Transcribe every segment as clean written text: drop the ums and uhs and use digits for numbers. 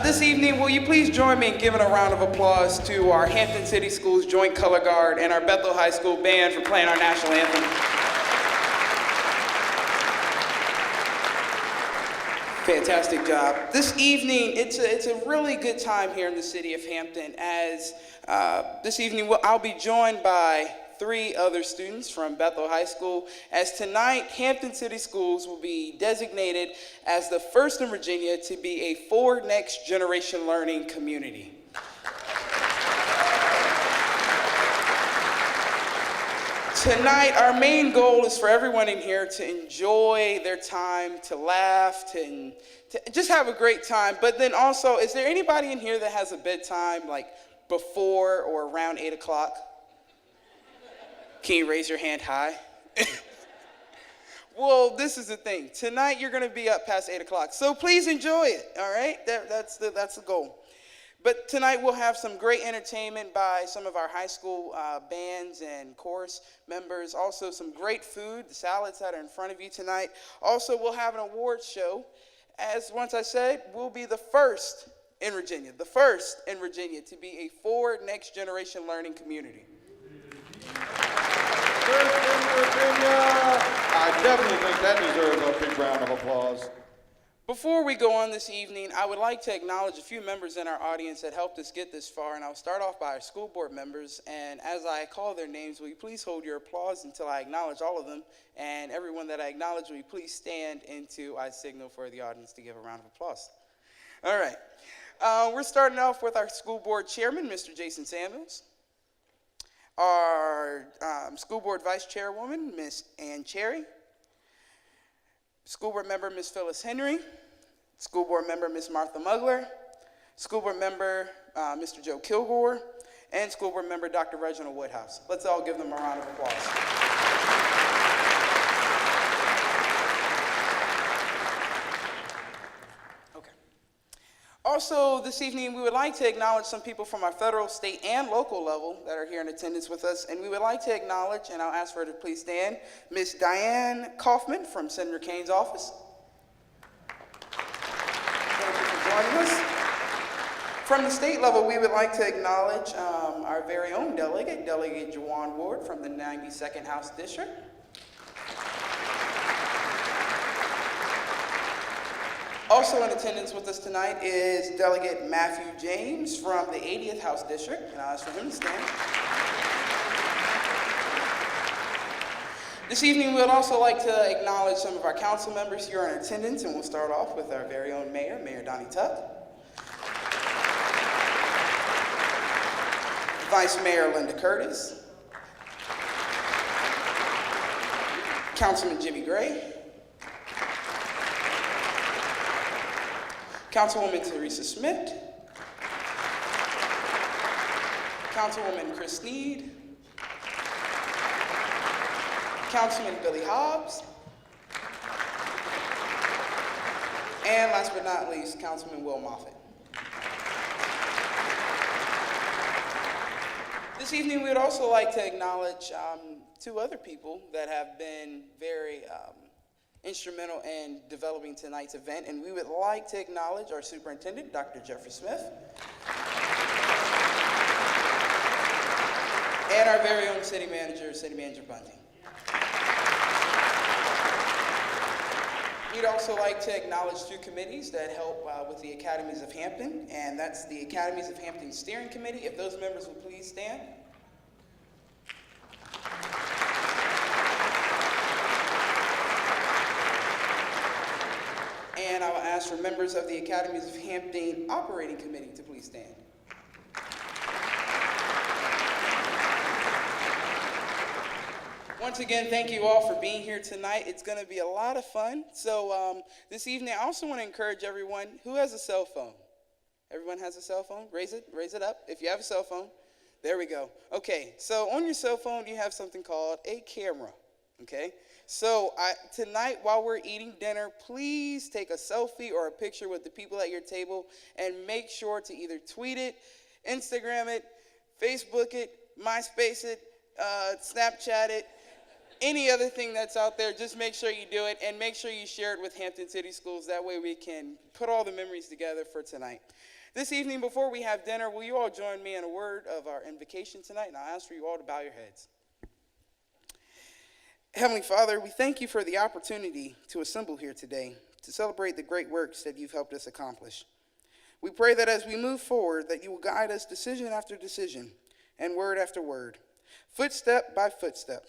This evening, will you please join me in giving a round of applause to our Hampton City Schools Joint Color Guard and our Bethel High School Band for playing our national anthem. Fantastic job. This evening, it's a really good time here in the city of Hampton, as this evening I'll be joined by 3 other students from Bethel High School, as tonight Hampton City Schools will be designated as the first in Virginia to be a for next generation learning community. Tonight, our main goal is for everyone in here to enjoy their time, to laugh, to just have a great time. But then also, is there anybody in here that has a bedtime like before or around 8 o'clock? Can you raise your hand high? Well, this is the thing. Tonight, you're going to be up past 8 o'clock. So please enjoy it, all right? That's the goal. But tonight we'll have some great entertainment by some of our high school bands and chorus members. Also some great food, the salads that are in front of you tonight. Also we'll have an awards show. As once I said, we'll be the first in Virginia to be a for next generation learning community. First in Virginia! I definitely think that deserves a big round of applause. Before we go on this evening, I would like to acknowledge a few members in our audience that helped us get this far, and I'll start off by our school board members. And as I call their names, will you please hold your applause until I acknowledge all of them? And everyone that I acknowledge, will you please stand until I signal for the audience to give a round of applause? All right. We're starting off with our school board chairman, Mr. Jason Samuels. Our school board vice chairwoman, Miss Ann Cherry. School board member, Ms. Phyllis Henry. School board member, Ms. Martha Mugler. School board member, Mr. Joe Kilgore. And school board member, Dr. Reginald Woodhouse. Let's all give them a round of applause. Okay. Also, this evening, we would like to acknowledge some people from our federal, state, and local level that are here in attendance with us. And we would like to acknowledge, and I'll ask for her to please stand, Ms. Diane Kaufman from Senator Kane's office. Thank you for joining us. From the state level, we would like to acknowledge our very own delegate, Delegate Jawan Ward from the 92nd House District. Also in attendance with us tonight is Delegate Matthew James from the 80th House District, and I'll ask for him to stand. This evening, we would also like to acknowledge some of our council members here in attendance, and we'll start off with our very own mayor, Mayor Donnie Tuck. Vice Mayor Linda Curtis. Councilman Jimmy Gray. Councilwoman Teresa Smith, Councilwoman Chris Sneed, Councilman Billy Hobbs, and last but not least, Councilman Will Moffitt. This evening, we would also like to acknowledge 2 other people that have been very instrumental in developing tonight's event, and we would like to acknowledge our superintendent, Dr. Jeffrey Smith, and our very own city manager, Bunting. We'd also like to acknowledge 2 committees that help with the Academies of Hampton, and that's the Academies of Hampton Steering Committee. If those members will please stand. And I will ask for members of the Academies of Hampton Operating Committee to please stand. Once again, thank you all for being here tonight. It's going to be a lot of fun. So this evening, I also want to encourage everyone who has a cell phone. Everyone has a cell phone? Raise it up if you have a cell phone. There we go. Okay, so on your cell phone, you have something called a camera, okay? So tonight, while we're eating dinner, please take a selfie or a picture with the people at your table and make sure to either tweet it, Instagram it, Facebook it, MySpace it, Snapchat it, any other thing that's out there, just make sure you do it, and make sure you share it with Hampton City Schools. That way we can put all the memories together for tonight. This evening, before we have dinner, will you all join me in a word of our invocation tonight? And I'll ask for you all to bow your heads. Heavenly Father, we thank you for the opportunity to assemble here today to celebrate the great works that you've helped us accomplish. We pray that as we move forward, that you will guide us decision after decision and word after word, footstep by footstep.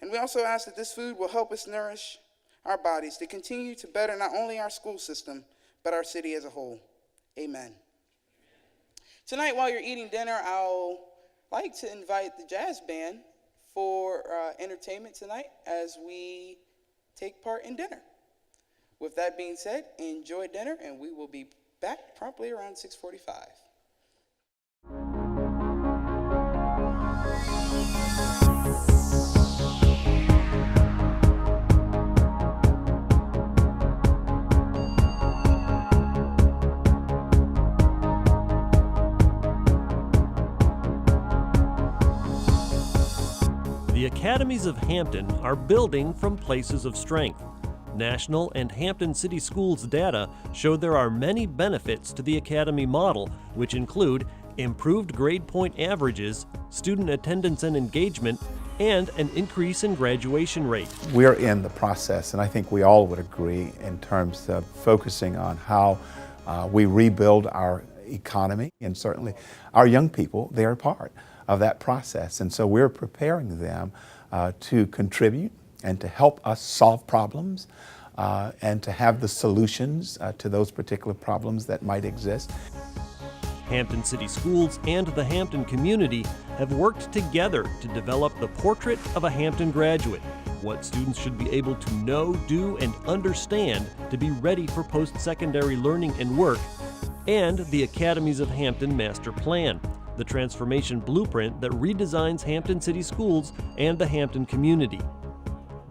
And we also ask that this food will help us nourish our bodies to continue to better not only our school system, but our city as a whole. Amen. Tonight, while you're eating dinner, I'll like to invite the jazz band for entertainment tonight as we take part in dinner. With that being said, enjoy dinner, and we will be back promptly around 6:45. The Academies of Hampton are building from places of strength. National and Hampton City Schools data show there are many benefits to the Academy model, which include improved grade point averages, student attendance and engagement, and an increase in graduation rate. We're in the process, and I think we all would agree in terms of focusing on how we rebuild our economy, and certainly our young people, they're part of that process. And so we're preparing them to contribute and to help us solve problems and to have the solutions to those particular problems that might exist. Hampton City Schools and the Hampton community have worked together to develop the portrait of a Hampton graduate, what students should be able to know, do, and understand to be ready for post-secondary learning and work, and the Academies of Hampton Master Plan, the transformation blueprint that redesigns Hampton City Schools and the Hampton community.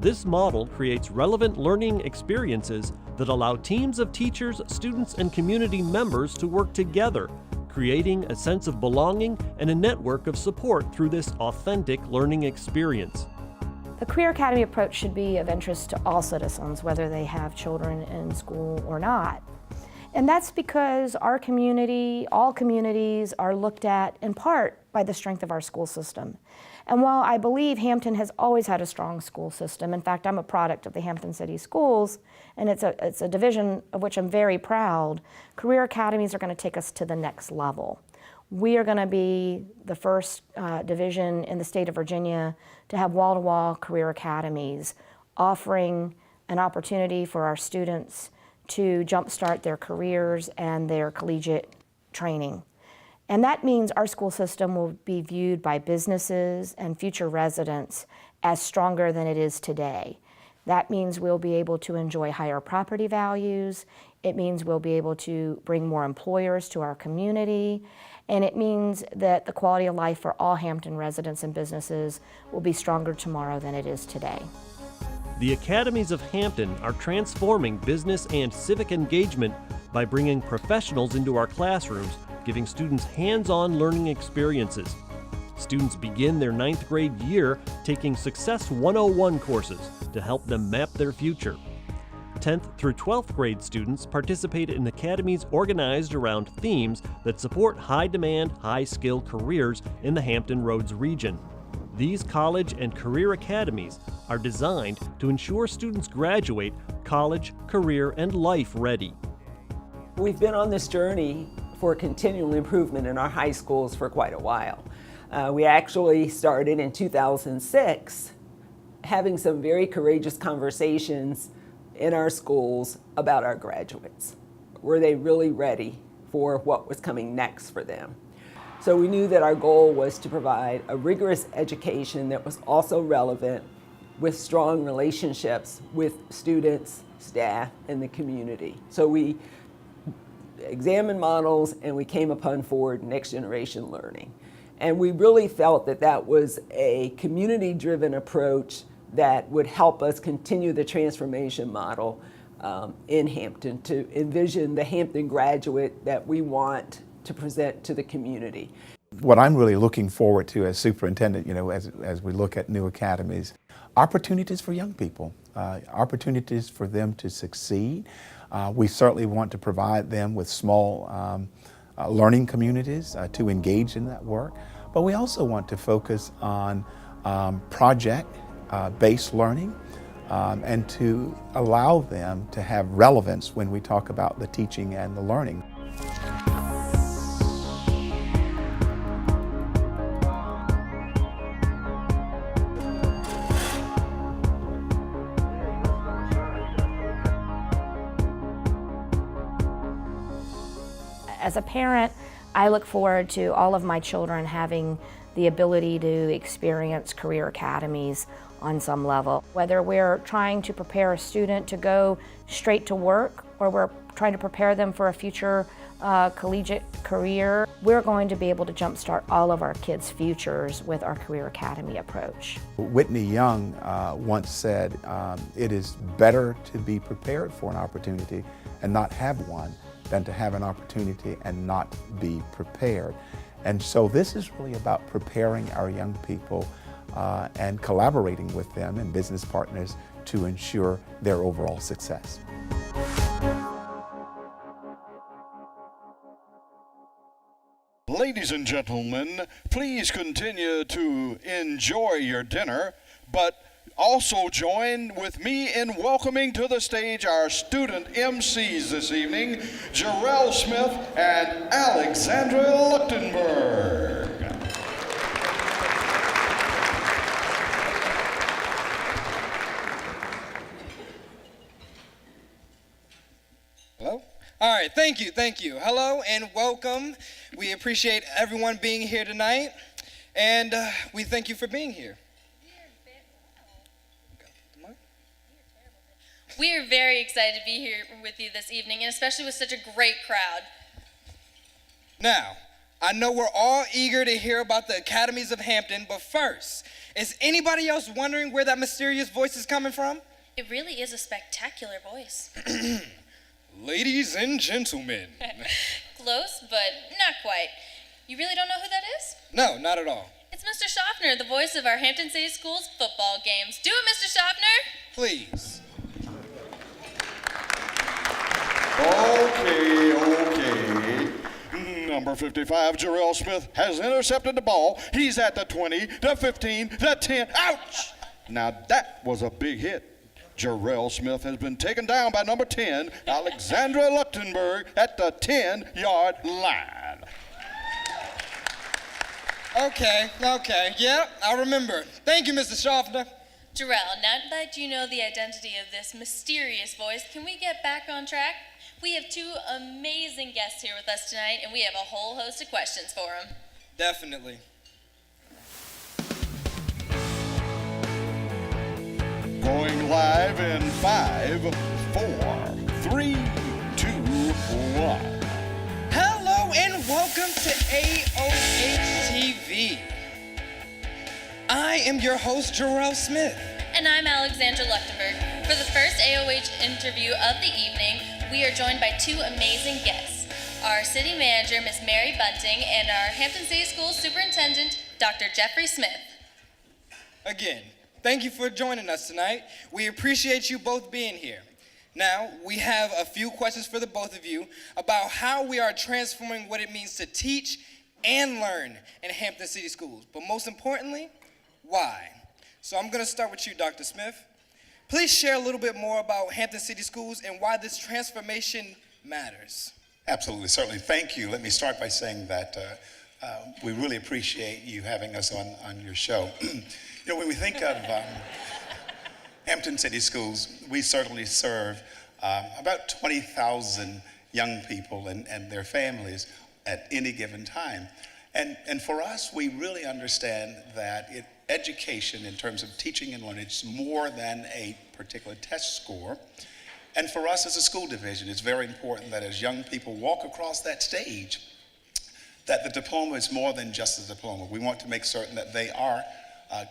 This model creates relevant learning experiences that allow teams of teachers, students, and community members to work together, creating a sense of belonging and a network of support through this authentic learning experience. The Career Academy approach should be of interest to all citizens, whether they have children in school or not. And that's because our community, all communities, are looked at in part by the strength of our school system. And while I believe Hampton has always had a strong school system, in fact, I'm a product of the Hampton City Schools, and it's a division of which I'm very proud, Career Academies are going to take us to the next level. We are going to be the first division in the state of Virginia to have wall-to-wall career academies, offering an opportunity for our students to jumpstart their careers and their collegiate training. And that means our school system will be viewed by businesses and future residents as stronger than it is today. That means we'll be able to enjoy higher property values. It means we'll be able to bring more employers to our community. And it means that the quality of life for all Hampton residents and businesses will be stronger tomorrow than it is today. The Academies of Hampton are transforming business and civic engagement by bringing professionals into our classrooms, giving students hands-on learning experiences. Students begin their 9th grade year taking Success 101 courses to help them map their future. 10th through 12th grade students participate in academies organized around themes that support high-demand, high-skill careers in the Hampton Roads region. These college and career academies are designed to ensure students graduate college, career, and life ready. We've been on this journey for continual improvement in our high schools for quite a while. We actually started in 2006 having some very courageous conversations in our schools about our graduates. Were they really ready for what was coming next for them? So we knew that our goal was to provide a rigorous education that was also relevant with strong relationships with students, staff, and the community. So we examined models and we came upon forward next generation learning. And we really felt that that was a community-driven approach that would help us continue the transformation model in Hampton to envision the Hampton graduate that we want to present to the community. what I'm really looking forward to as superintendent, as we look at new academies, opportunities for young people, opportunities for them to succeed. We certainly want to provide them with small learning communities to engage in that work, but we also want to focus on project-based learning and to allow them to have relevance when we talk about the teaching and the learning. As a parent, I look forward to all of my children having the ability to experience career academies on some level. Whether we're trying to prepare a student to go straight to work or we're trying to prepare them for a future collegiate career, we're going to be able to jumpstart all of our kids' futures with our Career Academy approach. Whitney Young once said, it is better to be prepared for an opportunity and not have one than to have an opportunity and not be prepared. And so this is really about preparing our young people and collaborating with them and business partners to ensure their overall success. Ladies and gentlemen, please continue to enjoy your dinner, but also join with me in welcoming to the stage our student MCs this evening, Jarrell Smith and Alexandra Luchtenberg. Hello? All right, thank you. Hello and welcome. We appreciate everyone being here tonight, and we thank you for being here. We are very excited to be here with you this evening, and especially with such a great crowd. Now, I know we're all eager to hear about the Academies of Hampton, but first, is anybody else wondering where that mysterious voice is coming from? It really is a spectacular voice. Ladies and gentlemen. Close, but not quite. You really don't know who that is? No, not at all. It's Mr. Schaffner, the voice of our Hampton City Schools football games. Do it, Mr. Schaffner! Please. Okay. Number 55, Jarrell Smith, has intercepted the ball. He's at the 20, the 15, the 10. Ouch! Now that was a big hit. Jarrell Smith has been taken down by number 10, Alexandra Luchtenberg, at the 10-yard line. Okay. Yeah, I remember. Thank you, Mr. Schaffner. Jarrell, now that you know the identity of this mysterious voice, can we get back on track? We have two amazing guests here with us tonight, and we have a whole host of questions for them. Definitely. Going live in 5, 4, 3, 2, 1. Hello and welcome to AOH TV. I am your host, Jarrell Smith. And I'm Alexandra Luchtenberg. For the first AOH interview of the evening, we are joined by two amazing guests. Our city manager, Miss Mary Bunting, and our Hampton City Schools superintendent, Dr. Jeffrey Smith. Again, thank you for joining us tonight. We appreciate you both being here. Now, we have a few questions for the both of you about how we are transforming what it means to teach and learn in Hampton City Schools. But most importantly, why? So I'm going to start with you, Dr. Smith. Please share a little bit more about Hampton City Schools and why this transformation matters. Absolutely, certainly. Thank you. Let me start by saying that we really appreciate you having us on your show. When we think of Hampton City Schools, we certainly serve about 20,000 young people and their families at any given time. And for us, we really understand that education in terms of teaching and learning is more than a particular test score. And for us as a school division, it's very important that as young people walk across that stage, that the diploma is more than just a diploma. We want to make certain that they are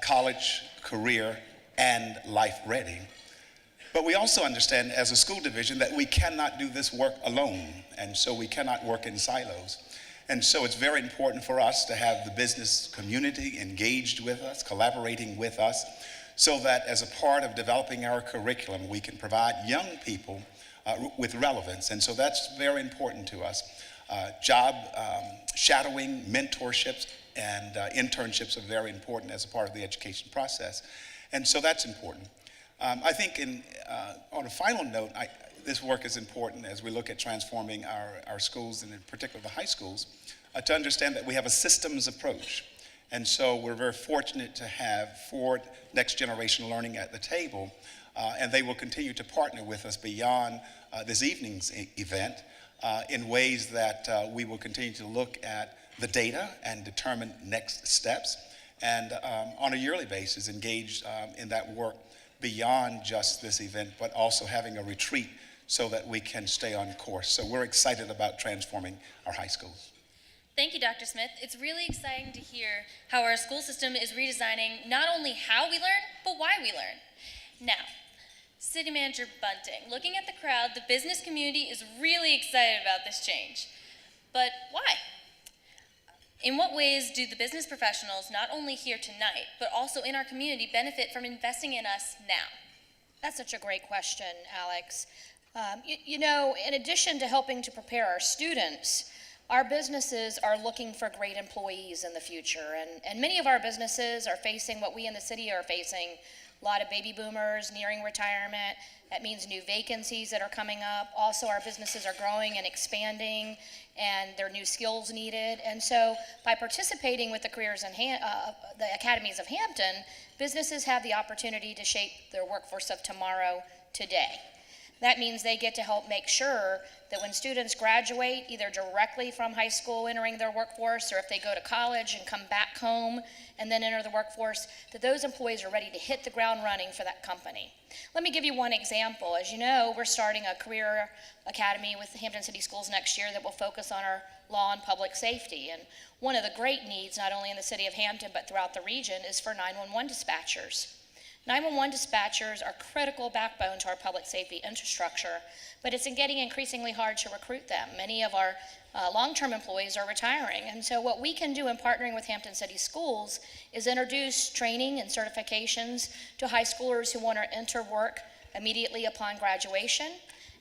college, career, and life ready. But we also understand as a school division that we cannot do this work alone, and so we cannot work in silos. And so it's very important for us to have the business community engaged with us, collaborating with us, so that as a part of developing our curriculum, we can provide young people with relevance. And so that's very important to us. Job shadowing, mentorships, and internships are very important as a part of the education process. And so that's important. I think on a final note, this work is important as we look at transforming our schools, and in particular the high schools, to understand that we have a systems approach. And so we're very fortunate to have Ford Next Generation Learning at the table, and they will continue to partner with us beyond this evening's event in ways that we will continue to look at the data and determine next steps, and on a yearly basis engage in that work beyond just this event, but also having a retreat so that we can stay on course. So we're excited about transforming our high schools. Thank you, Dr. Smith. It's really exciting to hear how our school system is redesigning not only how we learn, but why we learn. Now, City Manager Bunting, looking at the crowd, the business community is really excited about this change. But why? In what ways do the business professionals, not only here tonight, but also in our community, benefit from investing in us now? That's such a great question, Alex. You know, in addition to helping to prepare our students, our businesses are looking for great employees in the future, and many of our businesses are facing what we in the city are facing. A lot of baby boomers nearing retirement. That means new vacancies that are coming up. Also, our businesses are growing and expanding, and there are new skills needed. And so, by participating with the the Academies of Hampton, businesses have the opportunity to shape their workforce of tomorrow today. That means they get to help make sure that when students graduate, either directly from high school entering their workforce, or if they go to college and come back home and then enter the workforce, that those employees are ready to hit the ground running for that company. Let me give you one example. As you know, we're starting a career academy with the Hampton City Schools next year that will focus on our law and public safety. And one of the great needs, not only in the city of Hampton, but throughout the region, is for 911 dispatchers. 911 dispatchers are critical backbone to our public safety infrastructure, but it's getting increasingly hard to recruit them. Many of our long-term employees are retiring, and so what we can do in partnering with Hampton City Schools is introduce training and certifications to high schoolers who want to enter work immediately upon graduation.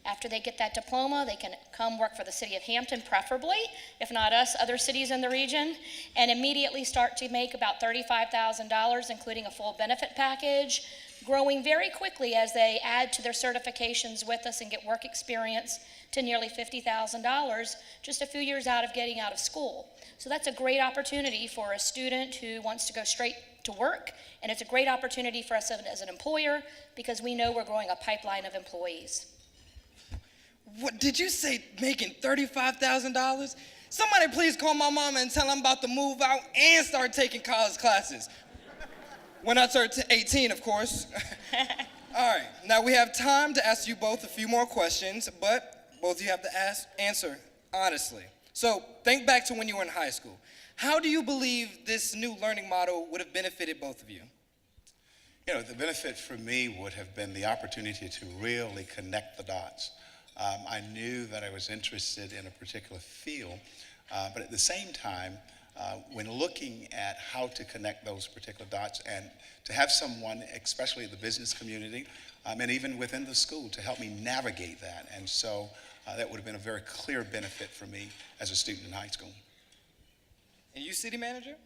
After they get that diploma, they can come work for the city of Hampton, preferably, if not us, other cities in the region, and immediately start to make about $35,000, including a full benefit package, growing very quickly as they add to their certifications with us and get work experience to nearly $50,000 just a few years out of getting out of school. So that's a great opportunity for a student who wants to go straight to work, and it's a great opportunity for us as an employer because we know we're growing a pipeline of employees. What did you say, making $35,000? Somebody please call my mama and tell her I'm about to move out and start taking college classes. When I turn 18, of course. All right, now we have time to ask you both a few more questions, but both of you have to answer honestly. So think back to when you were in high school. How do you believe this new learning model would have benefited both of you? You know, the benefit for me would have been the opportunity to really connect the dots. I knew that I was interested in a particular field, but at the same time, when looking at how to connect those particular dots and to have someone, especially the business community, and even within the school, to help me navigate that. And so that would have been a very clear benefit for me as a student in high school. And you, city manager?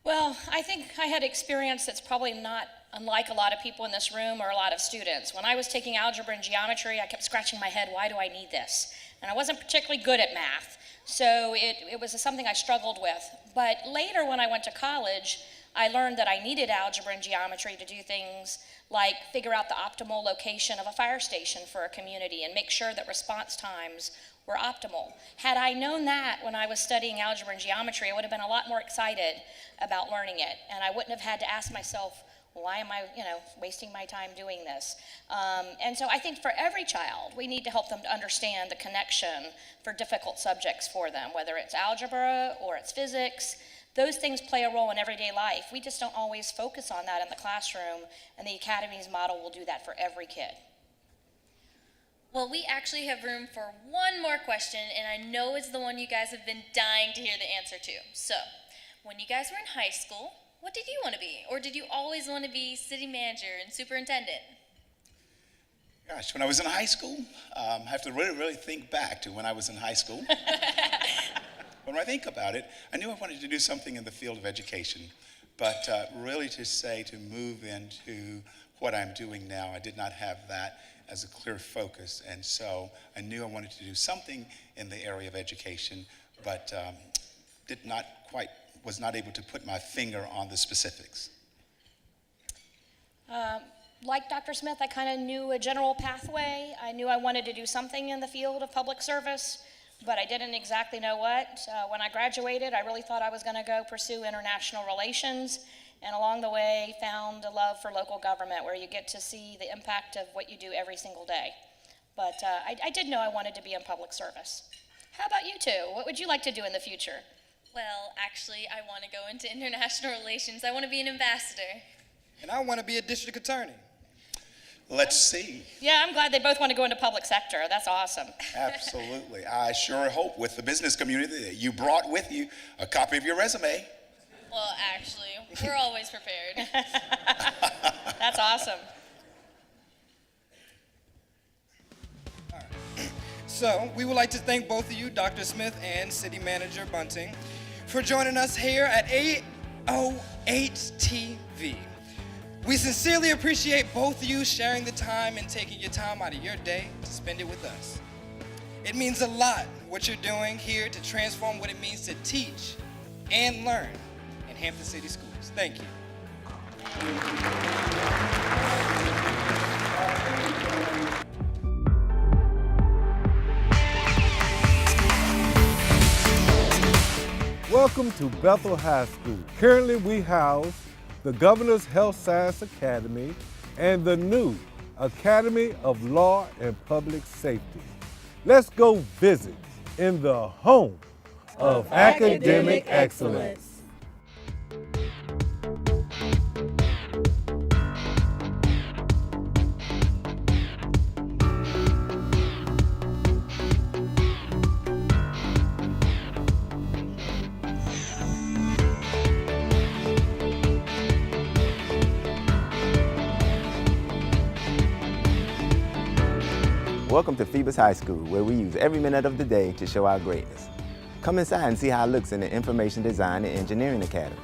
Well, I think I had experience that's probably not unlike a lot of people in this room or a lot of students. When I was taking algebra and geometry, I kept scratching my head, why do I need this? And I wasn't particularly good at math, so it was something I struggled with. But later when I went to college, I learned that I needed algebra and geometry to do things like figure out the optimal location of a fire station for a community and make sure that response times were optimal. Had I known that when I was studying algebra and geometry, I would have been a lot more excited about learning it, and I wouldn't have had to ask myself, why am I, wasting my time doing this? And so I think for every child, we need to help them to understand the connection for difficult subjects for them, whether it's algebra or it's physics. Those things play a role in everyday life. We just don't always focus on that in the classroom, and the Academies model will do that for every kid. Well, we actually have room for one more question, and I know it's the one you guys have been dying to hear the answer to. So, when you guys were in high school, what did you want to be? Or did you always want to be city manager and superintendent? Gosh, when I was in high school, I have to really think back to when I was in high school. When I think about it, I knew I wanted to do something in the field of education, but really to move into what I'm doing now, I did not have that as a clear focus, and so I knew I wanted to do something in the area of education, but was not able to put my finger on the specifics. Like Dr. Smith, I kind of knew a general pathway. I knew I wanted to do something in the field of public service, but I didn't exactly know what. When I graduated, I really thought I was going to go pursue international relations, and along the way found a love for local government where you get to see the impact of what you do every single day. But I did know I wanted to be in public service. How about you two? What would you like to do in the future? Well, actually, I want to go into international relations. I want to be an ambassador. And I want to be a district attorney. Let's see. Yeah, I'm glad they both want to go into public sector. That's awesome. Absolutely. I sure hope with the business community that you brought with you a copy of your resume. Well, actually, we're always prepared. That's awesome. So, we would like to thank both of you, Dr. Smith and City Manager Bunting, for joining us here at AEROSPACE TV. We sincerely appreciate both of you sharing the time and taking your time out of your day to spend it with us. It means a lot what you're doing here to transform what it means to teach and learn in Hampton City Schools. Thank you. Welcome to Bethel High School. Currently we house the Governor's Health Science Academy and the new Academy of Law and Public Safety. Let's go visit in the home of academic excellence. Welcome to Phoebus High School, where we use every minute of the day to show our greatness. Come inside and see how it looks in the Information Design and Engineering Academy.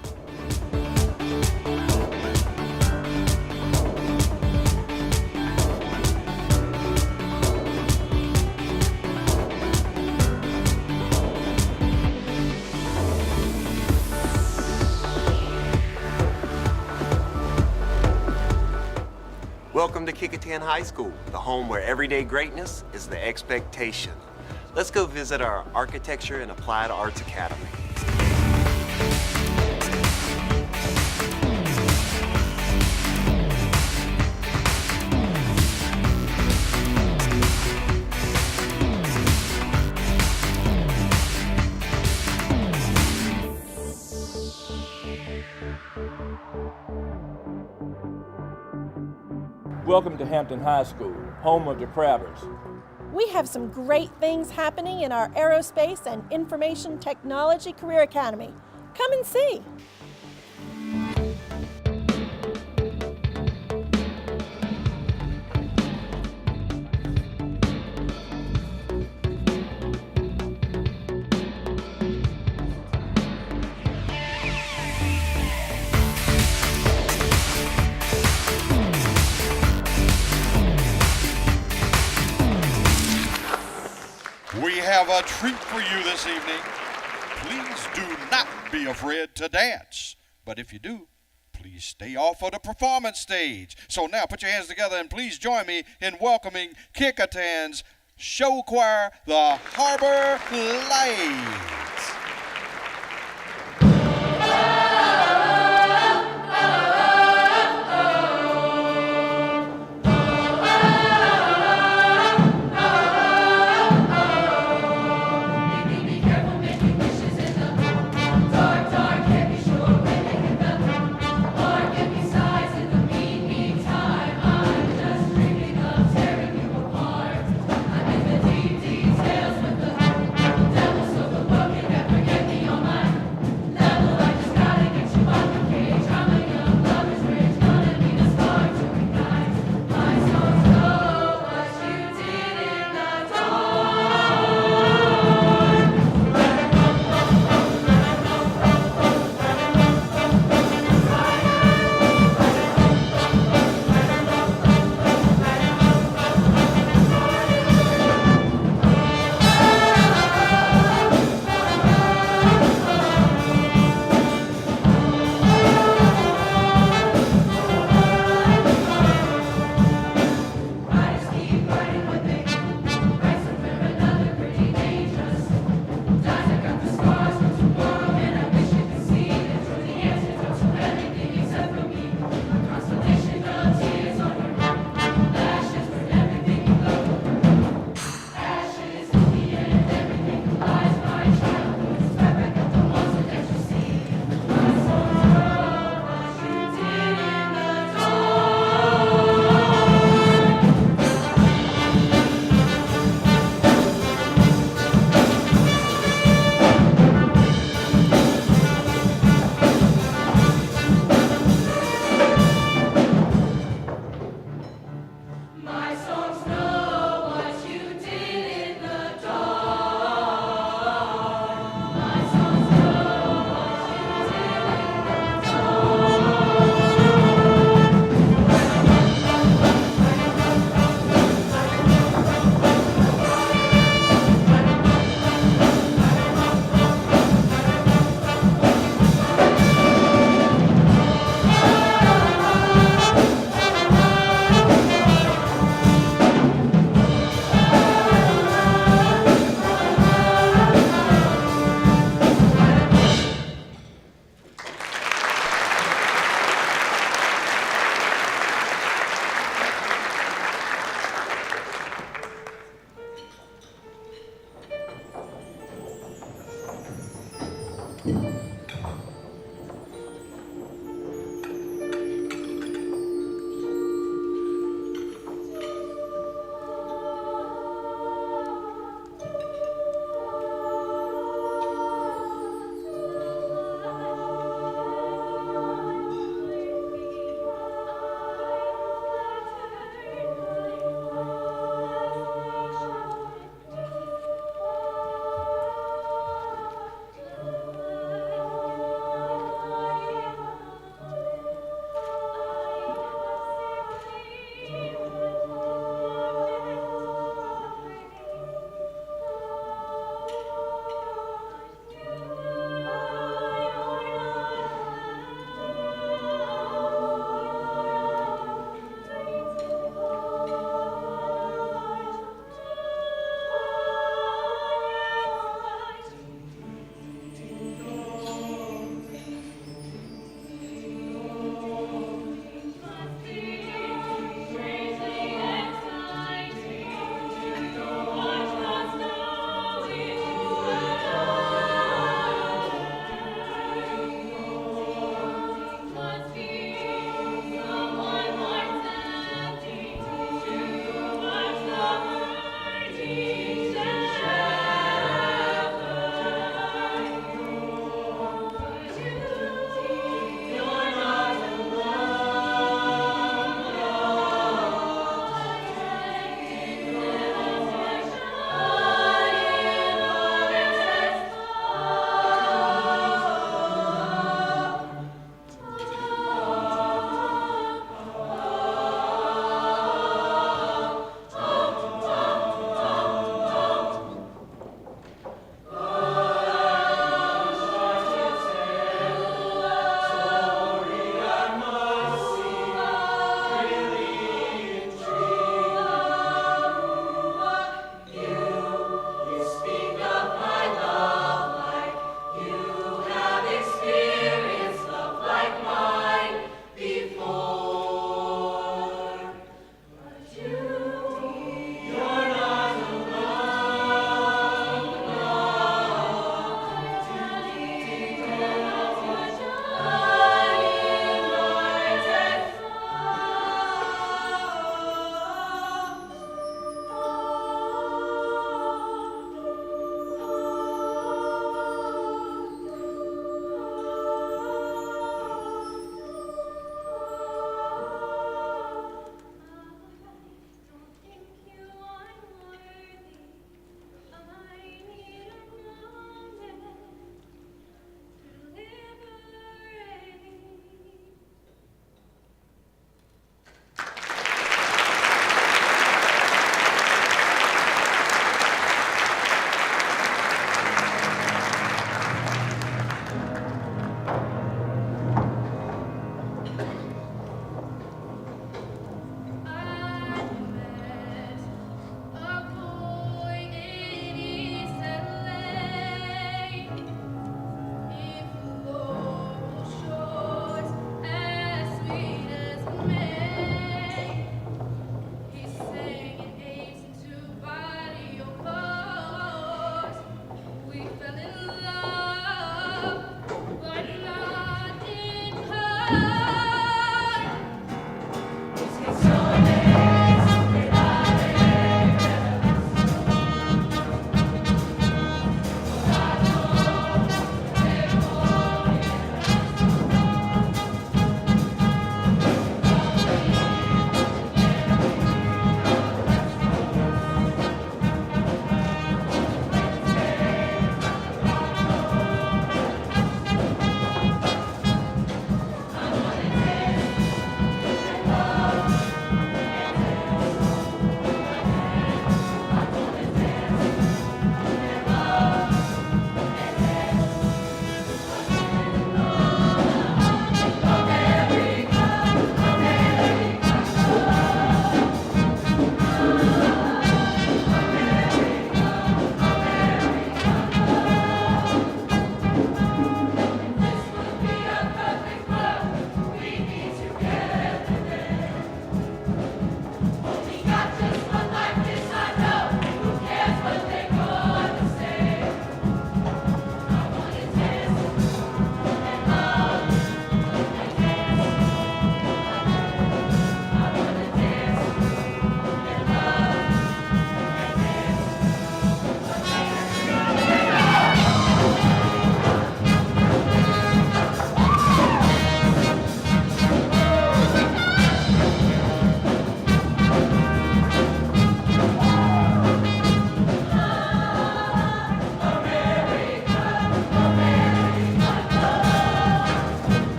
Welcome to Kickingham High School, the home where everyday greatness is the expectation. Let's go visit our Architecture and Applied Arts Academy. Welcome to Hampton High School, home of the Crabbers. We have some great things happening in our Aerospace and Information Technology Career Academy. Come and see. We have a treat for you this evening. Please do not be afraid to dance. But if you do, please stay off of the performance stage. So now put your hands together and please join me in welcoming Kickinham's show choir, the Harbor Lights.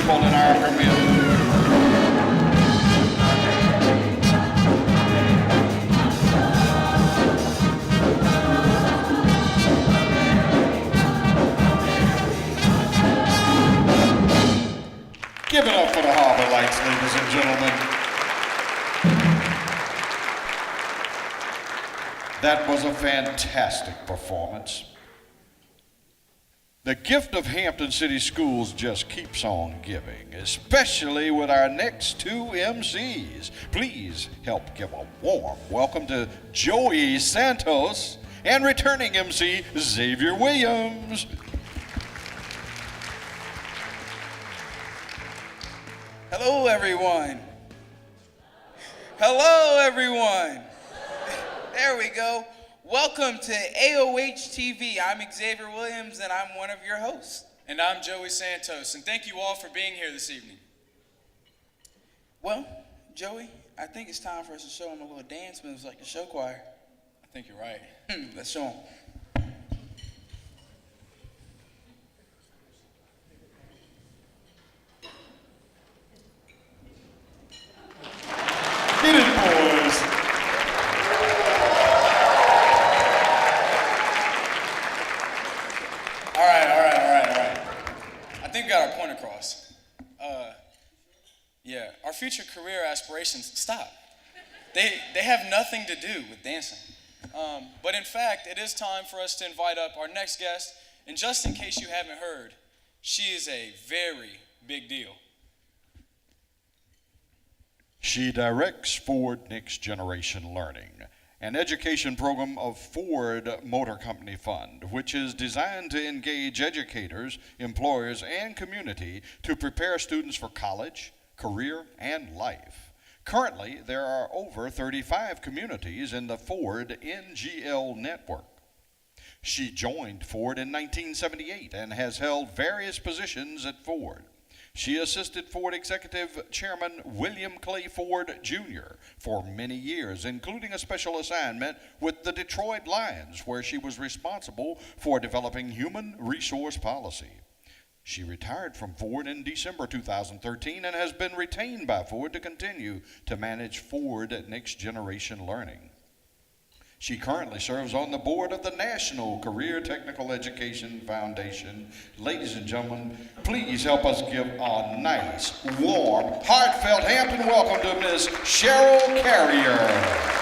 people in our community. Give it up for the Harbor Lights, ladies and gentlemen. That was a fantastic performance. The gift of Hampton City Schools just keeps on giving, especially with our next two MCs. Please help give a warm welcome to Joey Santos and returning MC Xavier Williams. Hello, everyone. Hello, everyone. There we go. Welcome to AOH TV. I'm Xavier Williams, and I'm one of your hosts. And I'm Joey Santos, and thank you all for being here this evening. Well, Joey, I think it's time for us to show them a little dance moves like the show choir. I think you're right. Let's show them. Get it, boys. All right. I think we got our point across. Yeah, our future career aspirations, stop. They have nothing to do with dancing. But in fact, it is time for us to invite up our next guest. And just in case you haven't heard, she is a very big deal. She directs Ford Next Generation Learning, an education program of Ford Motor Company Fund, which is designed to engage educators, employers, and community to prepare students for college, career, and life. Currently, there are over 35 communities in the Ford NGL network. She joined Ford in 1978 and has held various positions at Ford. She assisted Ford Executive Chairman William Clay Ford Jr. for many years, including a special assignment with the Detroit Lions, where she was responsible for developing human resource policy. She retired from Ford in December 2013 and has been retained by Ford to continue to manage Ford Next Generation Learning. She currently serves on the board of the National Career Technical Education Foundation. Ladies and gentlemen, please help us give a nice, warm, heartfelt Hampton welcome to Miss Cheryl Carrier.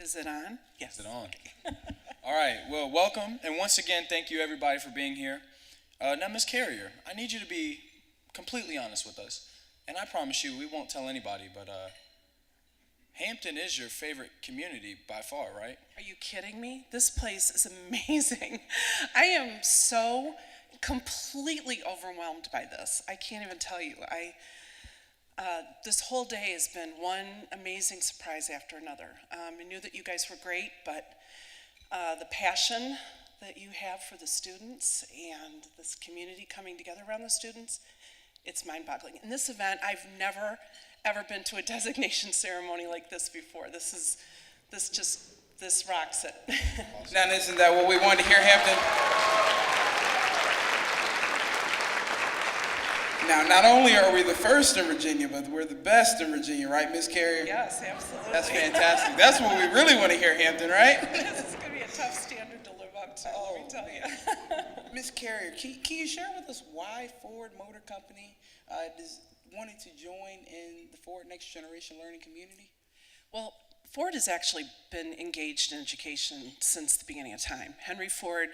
Is it on? Yes. Is it on? All right, well, welcome, and once again, thank you everybody for being here. Now, Ms. Carrier, I need you to be completely honest with us, and I promise you, we won't tell anybody, but Hampton is your favorite community by far, right? Are you kidding me? This place is amazing. I am so completely overwhelmed by this. I can't even tell you. This whole day has been one amazing surprise after another. I knew that you guys were great, but the passion that you have for the students and this community coming together around the students, it's mind-boggling. In this event, I've never, ever been to a designation ceremony like this before. This rocks it. Now, isn't that what we wanted to hear, Hampton? Now, not only are we the first in Virginia, but we're the best in Virginia, right, Miss Carrier? Yes, absolutely. That's fantastic. That's what we really want to hear, Hampton, right? This is going to be a tough standard to live up to, let me tell you. Miss Carrier, can you share with us why Ford Motor Company wanted to join in the Ford Next Generation Learning community? Well, Ford has actually been engaged in education since the beginning of time. Henry Ford,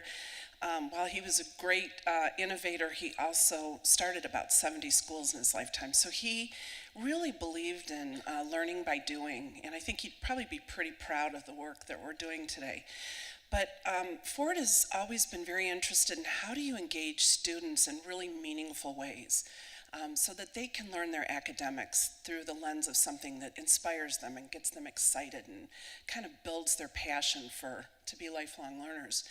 while he was a great innovator, he also started about 70 schools in his lifetime. So he really believed in learning by doing, and I think he'd probably be pretty proud of the work that we're doing today. But Ford has always been very interested in how do you engage students in really meaningful ways. so that they can learn their academics through the lens of something that inspires them and gets them excited and kind of builds their passion to be lifelong learners.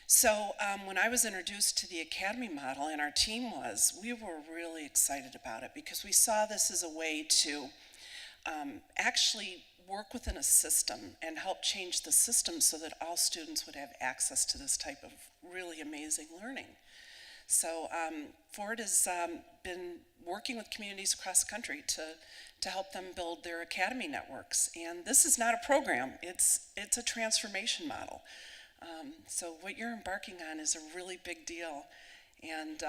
So when I was introduced to the Academy model, and our team was, we were really excited about it because we saw this as a way to actually work within a system and help change the system so that all students would have access to this type of really amazing learning. So Ford has been working with communities across the country to help them build their academy networks. And this is not a program, it's a transformation model. So what you're embarking on is a really big deal. And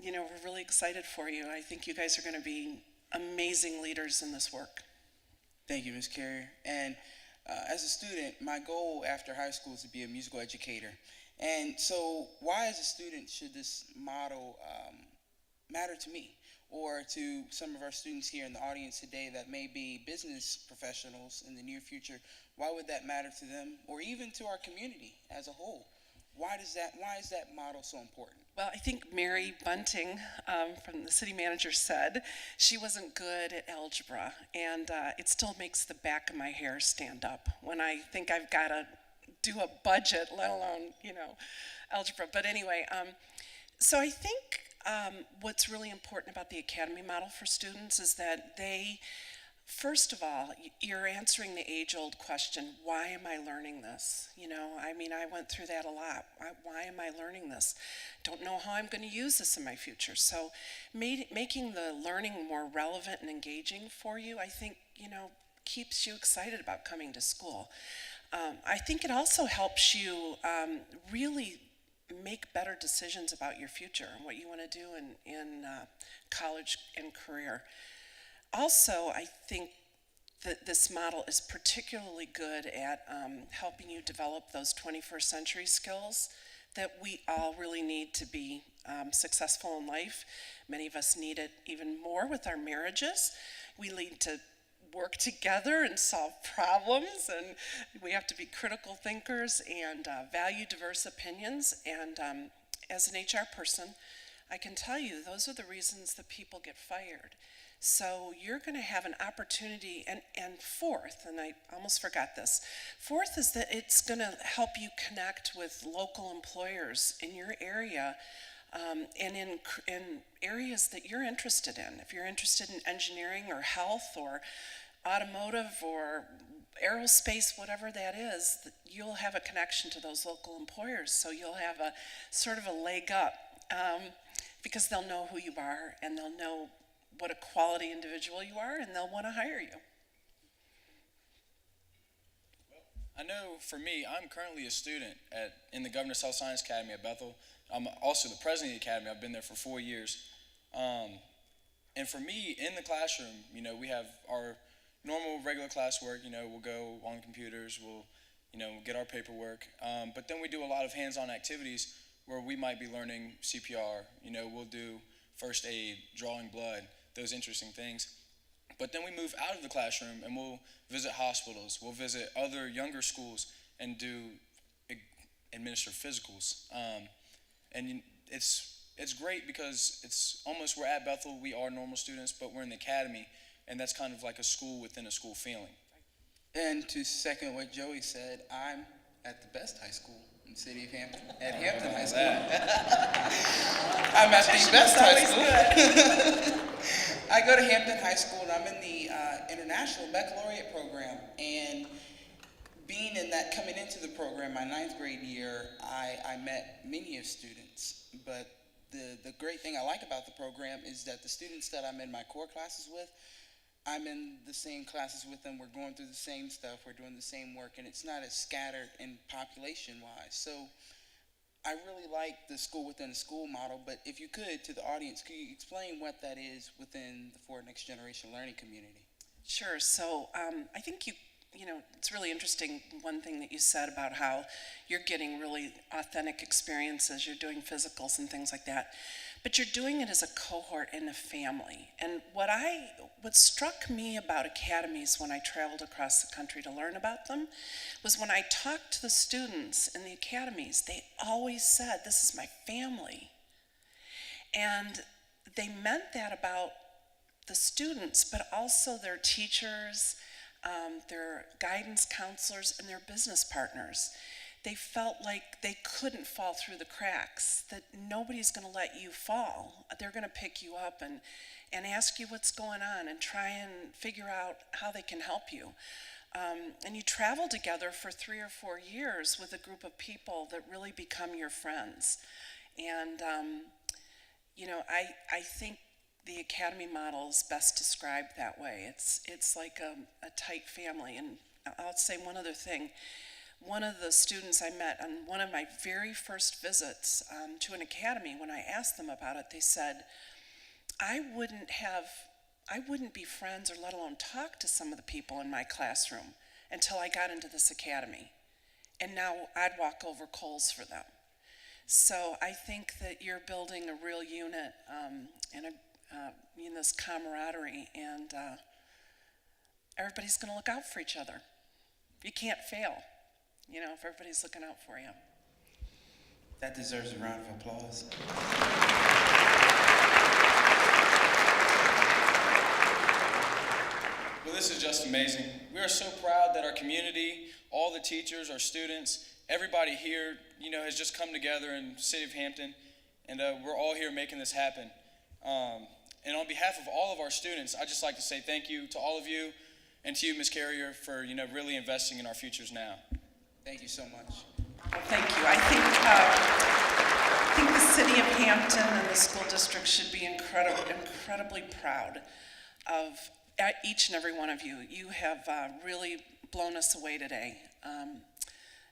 we're really excited for you. I think you guys are going to be amazing leaders in this work. Thank you, Ms. Carrier. And as a student, my goal after high school is to be a musical educator. And so why as a student should this model matter to me or to some of our students here in the audience today that may be business professionals in the near future? Why would that matter to them or even to our community as a whole? Why is that model so important? Well, I think Mary Bunting from the city manager said she wasn't good at algebra, and it still makes the back of my hair stand up when I think I've got to do a budget, let alone, algebra. But anyway, so I think what's really important about the Academy model for students is that they, first of all, you're answering the age-old question, why am I learning this? I went through that a lot. Why am I learning this? Don't know how I'm going to use this in my future. So making the learning more relevant and engaging for you, I think, keeps you excited about coming to school. I think it also helps you really make better decisions about your future and what you want to do in college and career. Also, I think that this model is particularly good at helping you develop those 21st century skills that we all really need to be successful in life. Many of us need it even more with our marriages. We need to work together and solve problems, and we have to be critical thinkers and value diverse opinions. And as an HR person, I can tell you those are the reasons that people get fired. So you're going to have an opportunity, and fourth, and I almost forgot this, fourth is that it's going to help you connect with local employers in your area and in areas that you're interested in. If you're interested in engineering or health or automotive or aerospace, whatever that is, you'll have a connection to those local employers. So you'll have a sort of a leg up because they'll know who you are and they'll know what a quality individual you are, and they'll want to hire you. I know for me, I'm currently a student in the Governor's Health Science Academy at Bethel. I'm also the president of the academy. I've been there for 4 years. And for me, in the classroom, we have our normal regular classwork. We'll go on computers, we'll get our paperwork. But then we do a lot of hands-on activities where we might be learning CPR. We'll do first aid, drawing blood, those interesting things. But then we move out of the classroom and we'll visit hospitals, we'll visit other younger schools and administer physicals. And it's great because it's almost, we're at Bethel, we are normal students, but we're in the academy, and that's kind of like a school within a school feeling. And to second what Joey said, I'm at the best high school in the city of Hampton, at Hampton High School. I'm at the best high school. I go to Hampton High School, and I'm in the International Baccalaureate program. And being in that, coming into the program, my 9th grade year, I met many of students. But the great thing I like about the program is that the students that I'm in my core classes with, I'm in the same classes with them. We're going through the same stuff. We're doing the same work, and it's not as scattered in population-wise. So I really like the school within a school model, but if you could, to the audience, could you explain what that is within the Ford Next Generation Learning community? Sure. So I think it's really interesting, one thing that you said about how you're getting really authentic experiences, you're doing physicals and things like that, but you're doing it as a cohort and a family. And what struck me about academies when I traveled across the country to learn about them was when I talked to the students in the academies, they always said, this is my family. And they meant that about the students, but also their teachers, their guidance counselors, and their business partners. They felt like they couldn't fall through the cracks, that nobody's going to let you fall. They're going to pick you up and ask you what's going on and try and figure out how they can help you. And you travel together for 3 or 4 years with a group of people that really become your friends. And, you know, I think the Academy model is best described that way. It's like a tight family. And I'll say one other thing. One of the students I met on one of my very first visits to an academy, when I asked them about it, they said, I wouldn't be friends or let alone talk to some of the people in my classroom until I got into this academy. And now I'd walk over coals for them. So I think that you're building a real unit and in this camaraderie, and everybody's going to look out for each other. You can't fail, you know, if everybody's looking out for you. That deserves a round of applause. Well, this is just amazing. We are so proud that our community, all the teachers, our students, everybody here, you know, has just come together in the city of Hampton, and we're all here making this happen. And on behalf of all of our students, I'd just like to say thank you to all of you and to you, Ms. Carrier, for, you know, really investing in our futures now. Thank you so much. Well, thank you. I think the city of Hampton and the school district should be incredibly proud of each and every one of you. You have really blown us away today.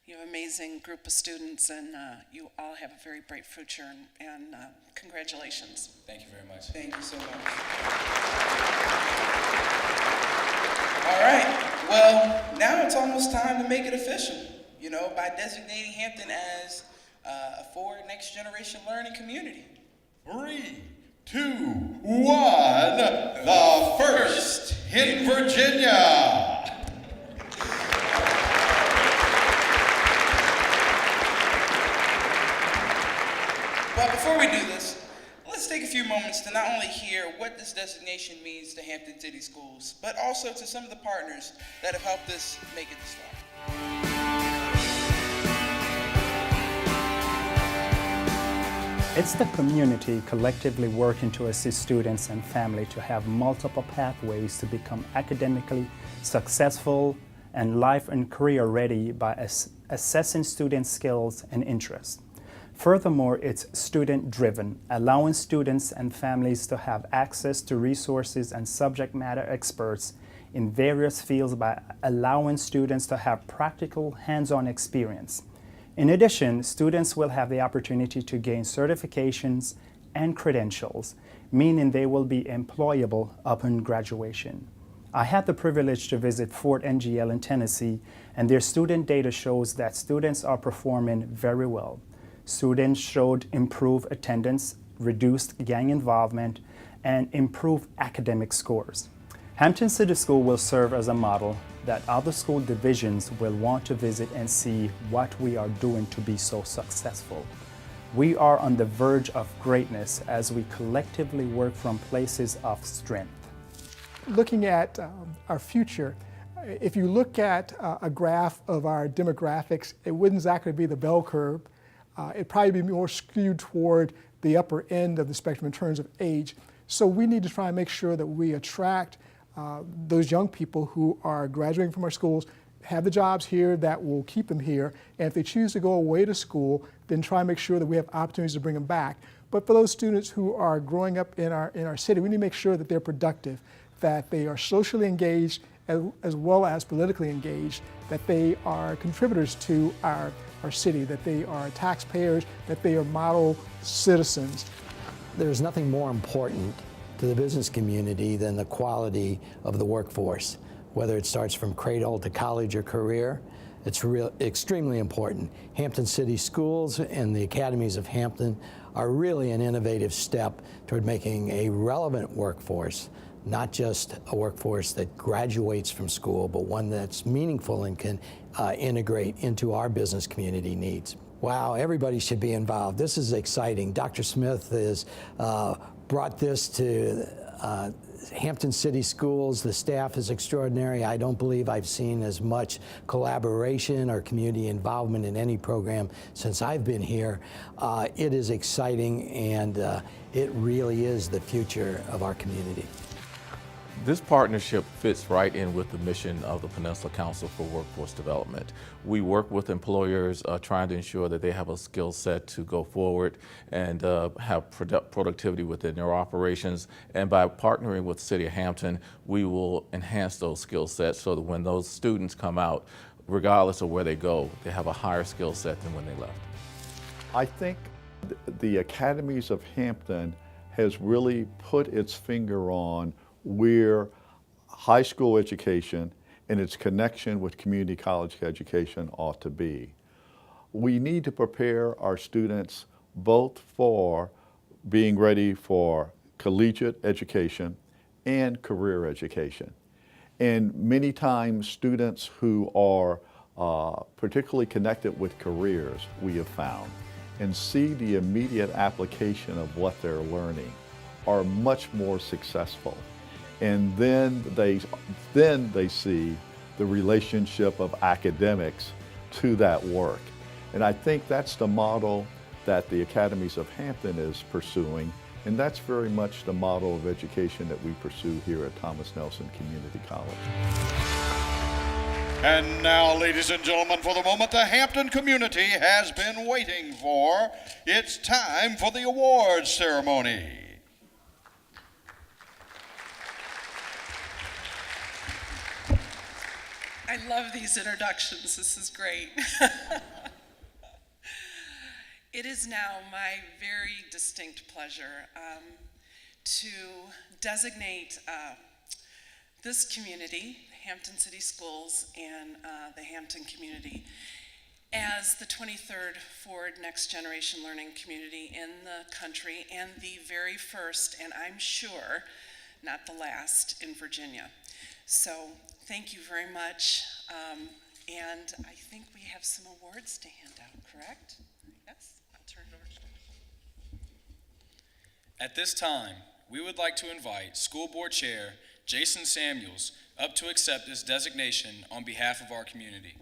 You have an amazing group of students, and you all have a very bright future, and congratulations. Thank you very much. Thank you so much. All right, well, now it's almost time to make it official, you know, by designating Hampton as a forward next generation learning community. 3, 2, 1, the first in Virginia. But before we do this, let's take a few moments to not only hear what this designation means to Hampton City Schools, but also to some of the partners that have helped us make it this far. It's the community collectively working to assist students and family to have multiple pathways to become academically successful and life and career ready by assessing student skills and interests. Furthermore, it's student-driven, allowing students and families to have access to resources and subject matter experts in various fields by allowing students to have practical, hands-on experience. In addition, students will have the opportunity to gain certifications and credentials, meaning they will be employable upon graduation. I had the privilege to visit Fort NGL in Tennessee, and their student data shows that students are performing very well. Students showed improved attendance, reduced gang involvement, and improved academic scores. Hampton City School will serve as a model that other school divisions will want to visit and see what we are doing to be so successful. We are on the verge of greatness as we collectively work from places of strength. Looking at our future, if you look at a graph of our demographics, it wouldn't exactly be the bell curve. It'd probably be more skewed toward the upper end of the spectrum in terms of age. So we need to try and make sure that we attract those young people who are graduating from our schools, have the jobs here that will keep them here, and if they choose to go away to school, then try and make sure that we have opportunities to bring them back. But for those students who are growing up in our city, we need to make sure that they're productive, that they are socially engaged as well as politically engaged, that they are contributors to our city, that they are taxpayers, that they are model citizens. There's nothing more important to the business community than the quality of the workforce. Whether it starts from cradle to college or career, it's extremely important. Hampton City Schools and the Academies of Hampton are really an innovative step toward making a relevant workforce, not just a workforce that graduates from school, but one that's meaningful and can integrate into our business community needs. Wow, everybody should be involved. This is exciting. Dr. Smith is brought this to Hampton City Schools. The staff is extraordinary. I don't believe I've seen as much collaboration or community involvement in any program since I've been here. It is exciting, and it really is the future of our community. This partnership fits right in with the mission of the Peninsula Council for Workforce Development. We work with employers trying to ensure that they have a skill set to go forward and have productivity within their operations. And by partnering with the City of Hampton, we will enhance those skill sets so that when those students come out, regardless of where they go, they have a higher skill set than when they left. I think the Academies of Hampton has really put its finger on where high school education and its connection with community college education ought to be. We need to prepare our students both for being ready for collegiate education and career education. And many times students who are particularly connected with careers, we have found, and see the immediate application of what they're learning, are much more successful. And then they see the relationship of academics to that work. And I think that's the model that the Academies of Hampton is pursuing, and that's very much the model of education that we pursue here at Thomas Nelson Community College. And now, ladies and gentlemen, for the moment the Hampton community has been waiting for, it's time for the awards ceremony. I love these introductions. This is great. It is now my very distinct pleasure to designate this community, Hampton City Schools, and the Hampton community as the 23rd Forward Next Generation Learning Community in the country, and the very first, and I'm sure not the last, in Virginia. So thank you very much, and I think we have some awards to hand out, correct? Yes, I'll turn it over to you. At this time, we would like to invite School Board Chair Jason Samuels up to accept this designation on behalf of our community.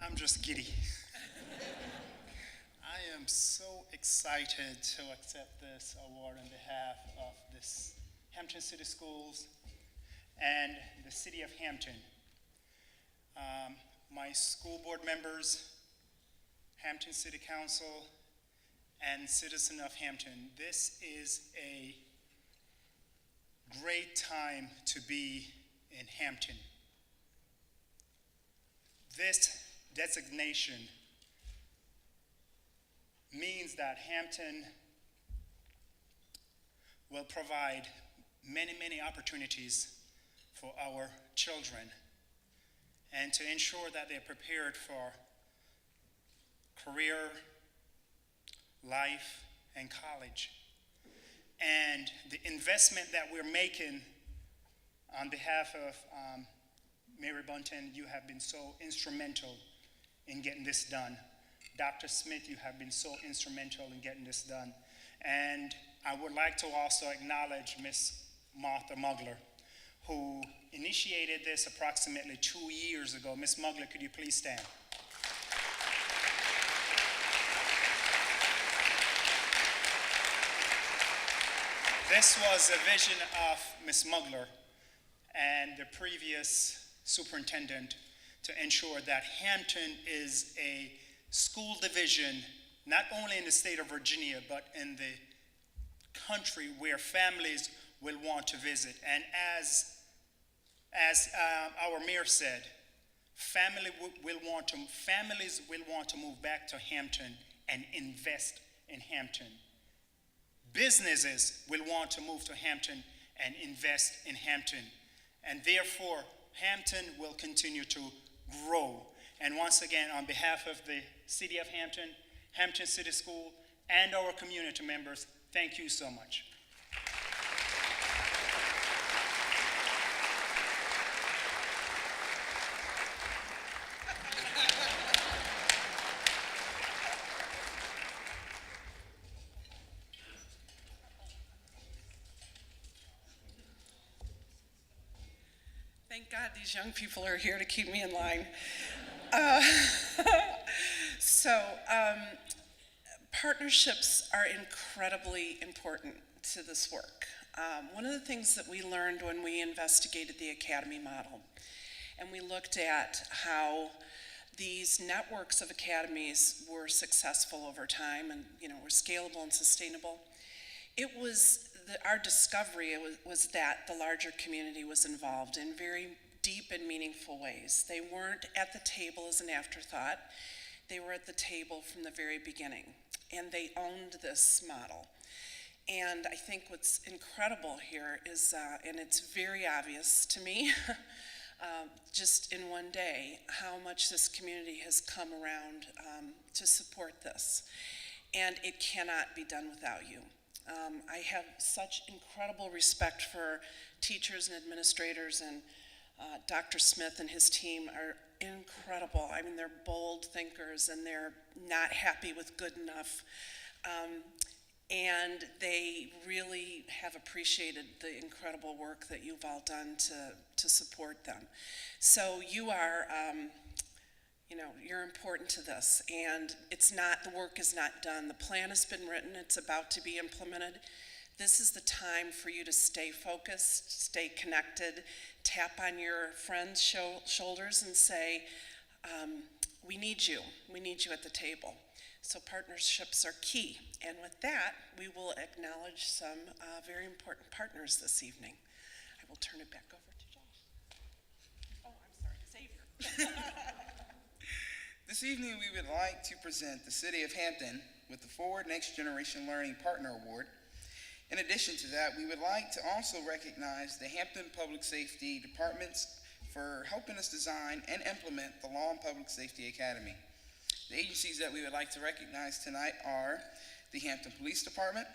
I'm just giddy. I am so excited to accept this award on behalf of this Hampton City Schools and the City of Hampton. My school board members, Hampton City Council, and citizen of Hampton, this is a great time to be in Hampton. This designation means that Hampton will provide many, many opportunities for our children and to ensure that they're prepared for career, life, and college. And the investment that we're making on behalf of Mary Bunton, you have been so instrumental in getting this done. Dr. Smith, you have been so instrumental in getting this done. And I would like to also acknowledge Ms. Martha Mugler, who initiated this approximately 2 years ago. Ms. Mugler, could you please stand? This was a vision of Ms. Mugler and the previous superintendent to ensure that Hampton is a school division not only in the state of Virginia, but in the country where families will want to visit. And as our mayor said, families will want to move back to Hampton and invest in Hampton. Businesses will want to move to Hampton and invest in Hampton. And therefore, Hampton will continue to grow. And once again, on behalf of the City of Hampton, Hampton City School, and our community members, thank you so much. Thank God these young people are here to keep me in line. Partnerships are incredibly important to this work. One of the things that we learned when we investigated the Academy model, and we looked at how these networks of academies were successful over time and were scalable and sustainable, it was our discovery was that the larger community was involved in very deep and meaningful ways. They weren't at the table as an afterthought. They were at the table from the very beginning, and they owned this model. And I think what's incredible here is, and it's very obvious to me, just in one day, how much this community has come around to support this. And it cannot be done without you. I have such incredible respect for teachers and administrators, and Dr. Smith and his team are incredible. I mean, they're bold thinkers, and they're not happy with good enough. And they really have appreciated the incredible work that you've all done to support them. So you are, you're important to this, and the work is not done. The plan has been written, it's about to be implemented. This is the time for you to stay focused, stay connected, tap on your friends' shoulders and say, we need you at the table. So partnerships are key. And with that, we will acknowledge some very important partners this evening. I will turn it back over to Josh. Oh, I'm sorry, Xavier. This evening, we would like to present the City of Hampton with the Forward Next Generation Learning Partner Award. In addition to that, we would like to also recognize the Hampton Public Safety Departments for helping us design and implement the Law and Public Safety Academy. The agencies that we would like to recognize tonight are the Hampton Police Department,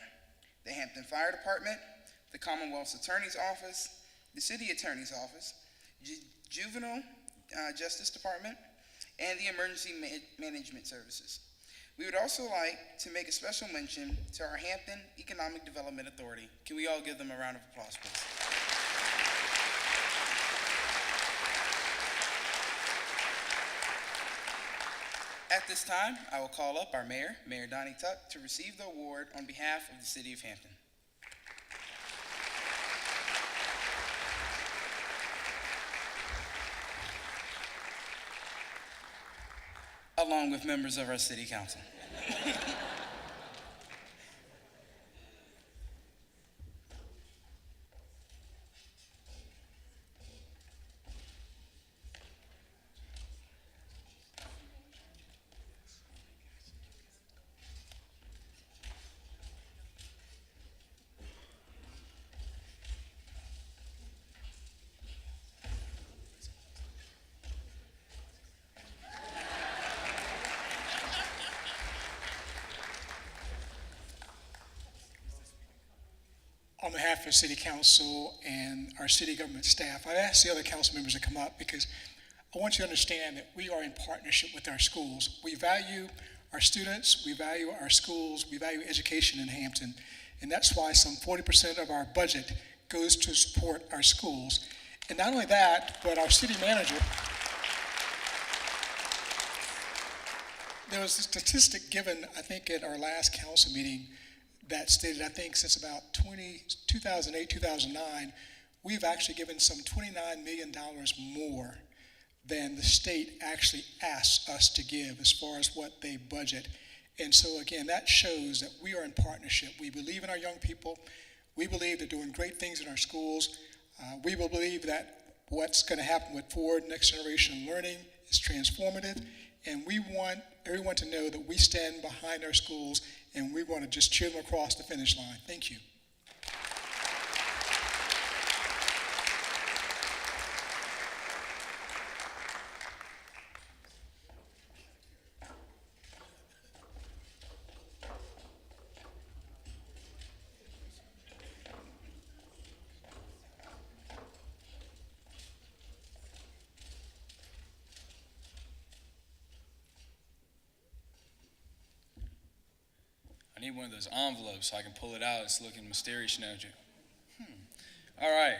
the Hampton Fire Department, the Commonwealth's Attorney's Office, the City Attorney's Office, Juvenile Justice Department, and the Emergency Management Services. We would also like to make a special mention to our Hampton Economic Development Authority. Can we all give them a round of applause, please? At this time, I will call up our mayor, Mayor Donnie Tuck, to receive the award on behalf of the City of Hampton. Along with members of our City Council. On behalf of the City Council and our city government staff, I've asked the other council members to come up because I want you to understand that we are in partnership with our schools. We value our students, we value our schools, we value education in Hampton, and that's why some 40% of our budget goes to support our schools. And not only that, but our city manager, there was a statistic given, I think, at our last council meeting that stated, I think, since about 2008, 2009, we've actually given some $29 million more than the state actually asks us to give as far as what they budget. And so again, that shows that we are in partnership. We believe in our young people. We believe they're doing great things in our schools. We believe that what's going to happen with Forward Next Generation Learning is transformative. And we want everyone to know that we stand behind our schools and we want to just cheer them across the finish line. Thank you. I need one of those envelopes so I can pull it out. It's looking mysterious now. All right.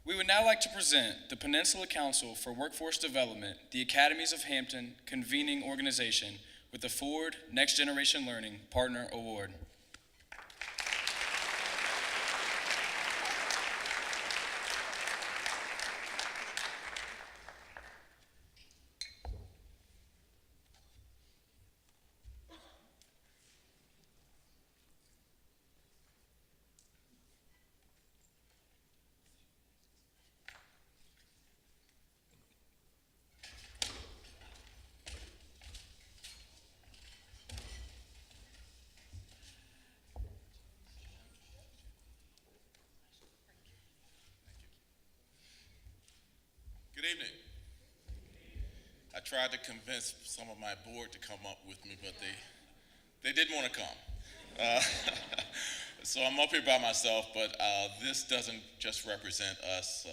We would now like to present the Peninsula Council for Workforce Development, the Academies of Hampton convening organization, with the Forward Next Generation Learning Partner Award. Good evening. I tried to convince some of my board to come up with me, but they didn't want to come. So I'm up here by myself, but this doesn't just represent us.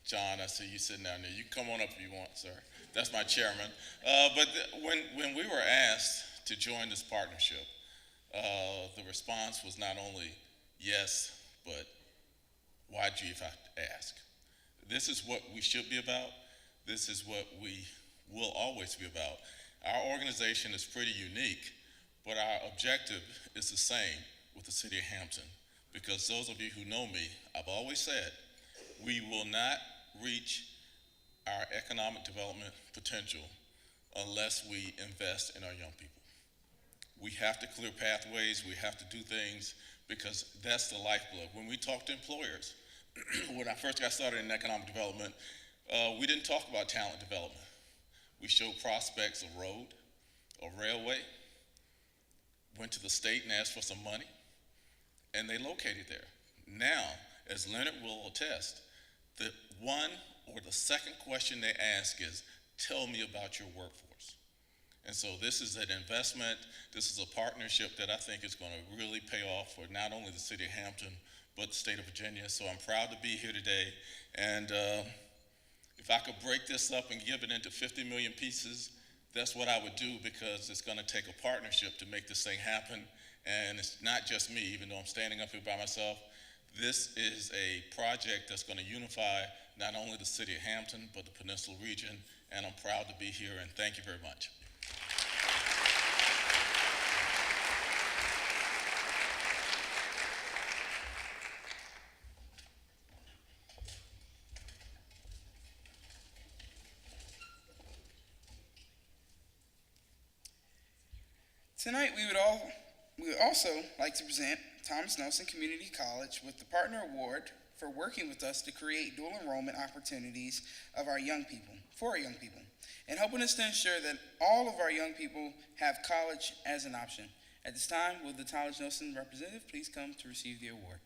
John, I see you sitting down there. You can come on up if you want, sir. That's my chairman. But when we were asked to join this partnership, the response was not only yes, but why'd you even ask? This is what we should be about. This is what we will always be about. Our organization is pretty unique, but our objective is the same with the city of Hampton. Because those of you who know me, I've always said, we will not reach our economic development potential unless we invest in our young people. We have to clear pathways, we have to do things, because that's the lifeblood. When we talk to employers, when I first got started in economic development, we didn't talk about talent development. We showed prospects a road, a railway, went to the state and asked for some money, and they located there. Now, as Leonard will attest, the one or the second question they ask is, tell me about your workforce. And so this is an investment, this is a partnership that I think is going to really pay off for not only the city of Hampton, but the state of Virginia. So I'm proud to be here today. And if I could break this up and give it into 50 million pieces, that's what I would do, because it's going to take a partnership to make this thing happen. And it's not just me, even though I'm standing up here by myself. This is a project that's going to unify not only the city of Hampton, but the Peninsula region. And I'm proud to be here, and thank you very much. Tonight, we would also like to present Thomas Nelson Community College with the Partner Award for working with us to create dual enrollment opportunities for our young people, and helping us to ensure that all of our young people have college as an option. At this time, will the Thomas Nelson representative please come to receive the award?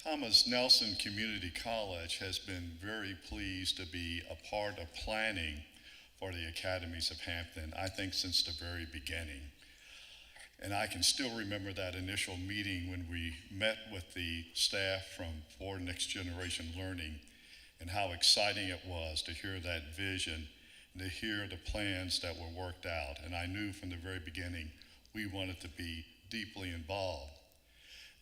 Thomas Nelson Community College has been very pleased to be a part of planning for the Academies of Hampton, I think since the very beginning. And I can still remember that initial meeting when we met with the staff from For Next Generation Learning and how exciting it was to hear that vision and to hear the plans that were worked out. And I knew from the very beginning we wanted to be deeply involved.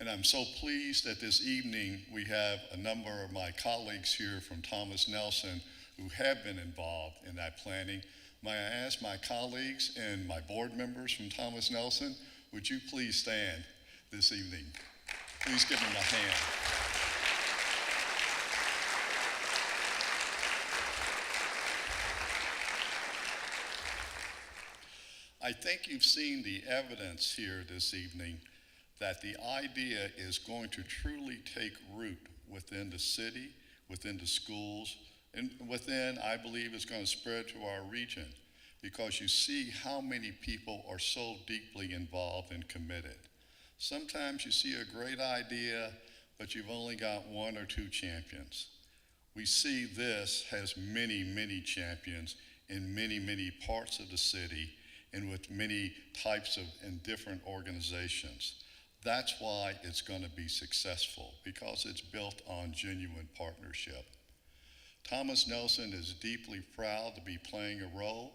And I'm so pleased that this evening we have a number of my colleagues here from Thomas Nelson who have been involved in that planning. May I ask my colleagues and my board members from Thomas Nelson, would you please stand this evening? Please give them a hand. I think you've seen the evidence here this evening that the idea is going to truly take root within the city, within the schools, and within, I believe, it's going to spread to our region because you see how many people are so deeply involved and committed. Sometimes you see a great idea, but you've only got one or two champions. We see this has many, many champions in many, many parts of the city and with many types of and different organizations. That's why it's going to be successful, because it's built on genuine partnership. Thomas Nelson is deeply proud to be playing a role,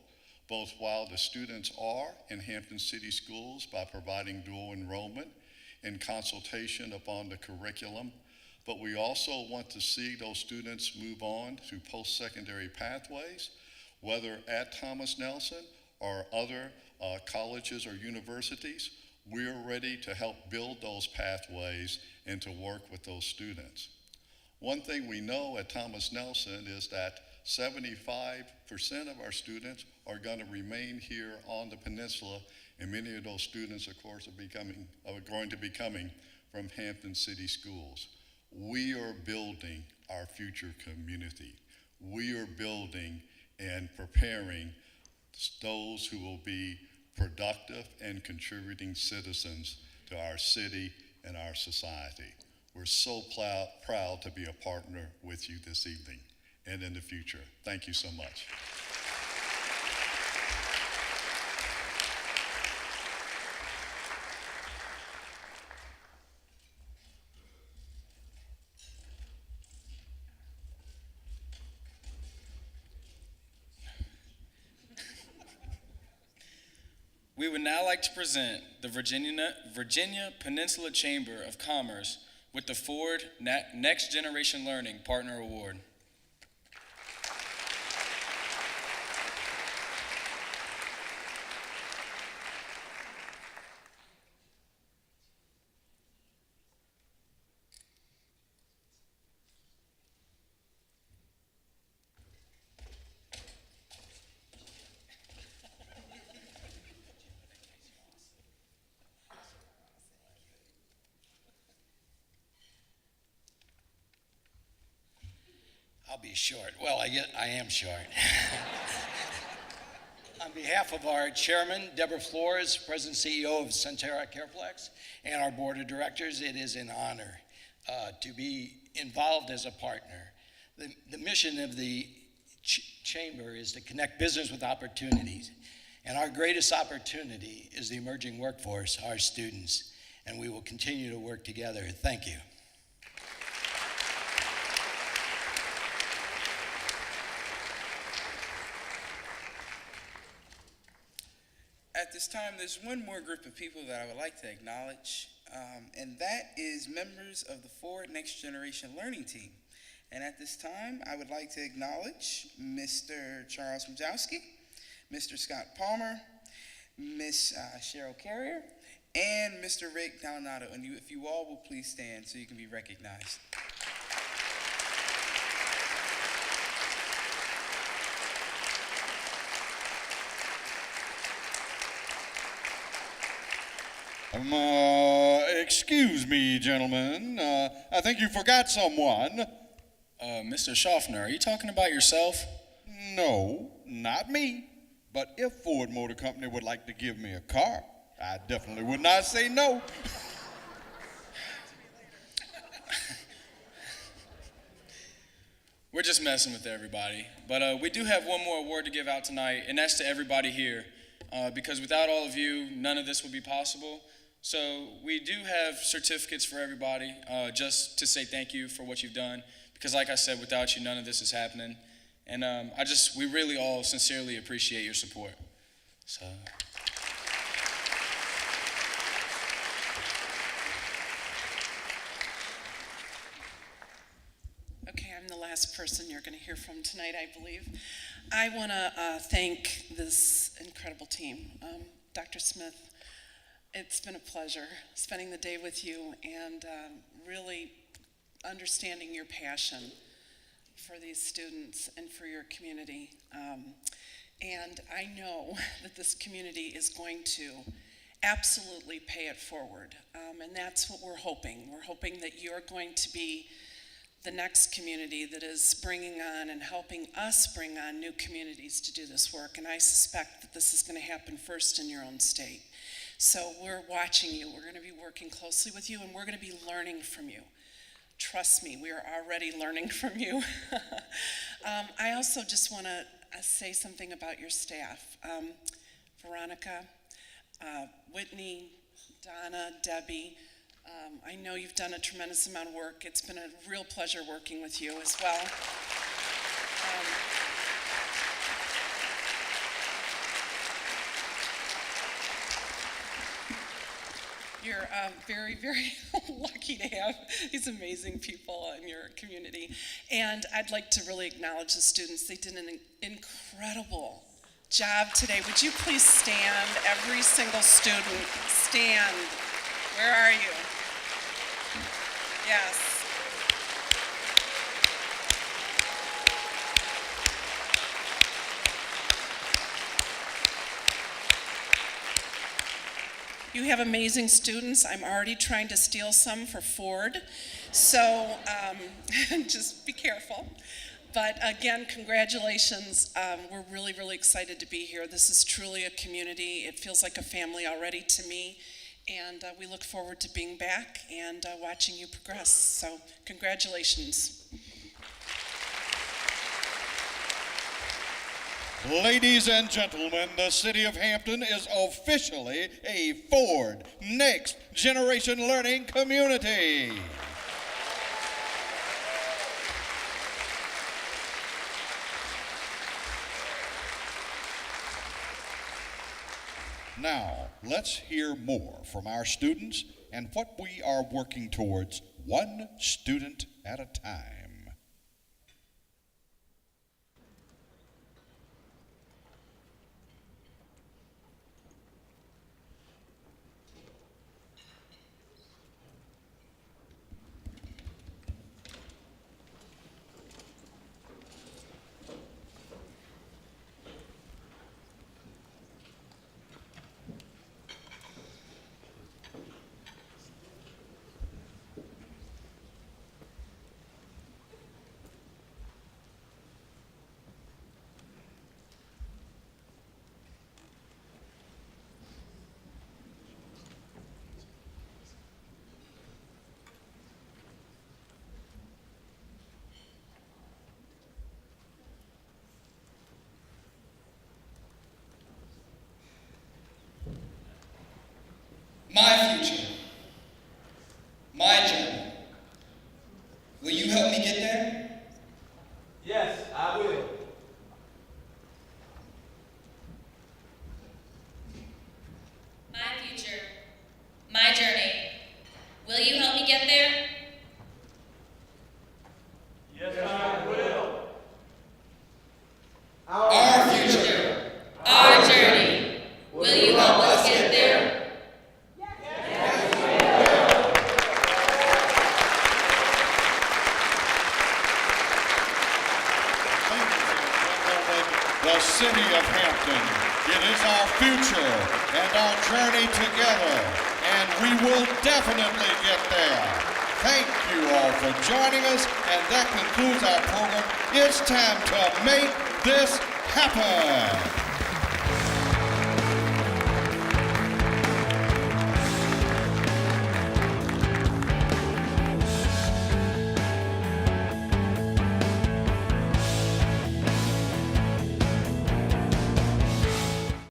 both while the students are in Hampton City Schools by providing dual enrollment and consultation upon the curriculum, but we also want to see those students move on to post-secondary pathways, whether at Thomas Nelson or other colleges or universities. We're ready to help build those pathways and to work with those students. One thing we know at Thomas Nelson is that 75% of our students are going to remain here on the peninsula, and many of those students, of course, are going to be coming from Hampton City Schools. We are building our future community. We are building and preparing those who will be productive and contributing citizens to our city and our society. We're so proud to be a partner with you this evening and in the future. Thank you so much. We would now like to present the Virginia Peninsula Chamber of Commerce with the Ford Next Generation Learning Partner Award. I'll be short. Well, I am short. On behalf of our chairman, Deborah Flores, President and CEO of Centera Careplex, and our board of directors, it is an honor to be involved as a partner. The mission of the chamber is to connect business with opportunities. And our greatest opportunity is the emerging workforce, our students. And we will continue to work together. Thank you. At this time, there's one more group of people that I would like to acknowledge, and that is members of the Ford Next Generation Learning Team. And at this time, I would like to acknowledge Mr. Charles Majowski, Mr. Scott Palmer, Miss Cheryl Carrier, and Mr. Rick Dalinato. And if you all will please stand so you can be recognized. Excuse me, gentlemen. I think you forgot someone. Mr. Schaffner, are you talking about yourself? No, not me. But if Ford Motor Company would like to give me a car, I definitely would not say no. we're just messing with everybody. But we do have one more award to give out tonight, and that's to everybody here. Because without all of you, none of this would be possible. So we do have certificates for everybody, just to say thank you for what you've done. Because like I said, without you, none of this is happening. And we really all sincerely appreciate your support. So. Okay, I'm the last person you're going to hear from tonight, I believe. I want to thank this incredible team. Dr. Smith, it's been a pleasure spending the day with you and really understanding your passion for these students and for your community. And I know that this community is going to absolutely pay it forward. And that's what we're hoping. We're hoping that you're going to be the next community that is bringing on and helping us bring on new communities to do this work. And I suspect that this is going to happen first in your own state. So we're watching you. We're going to be working closely with you, and we're going to be learning from you. Trust me, we are already learning from you. I also just want to say something about your staff. Veronica, Whitney, Donna, Debbie, I know you've done a tremendous amount of work. It's been a real pleasure working with you as well. You're very, very lucky to have these amazing people in your community. And I'd like to really acknowledge the students. They did an incredible job today. Would you please stand? Every single student, stand. Where are you? Yes. You have amazing students. I'm already trying to steal some for Ford, so just be careful. But again, congratulations. We're really, really excited to be here. This is truly a community. It feels like a family already to me, and we look forward to being back and watching you progress. So congratulations. Ladies and gentlemen, the city of Hampton is officially a Ford Next Generation Learning Community. Now, let's hear more from our students and what we are working towards, one student at a time. My future, my journey. Will you help me get there? Yes, I will. My future, my journey. Will you help me get there? Yes, I will. Our future, Our journey. Will you help us get there? The city of Hampton. It is our future and our journey together, and we will definitely get there. Thank you all for joining us, and that concludes our program. It's time to make this happen.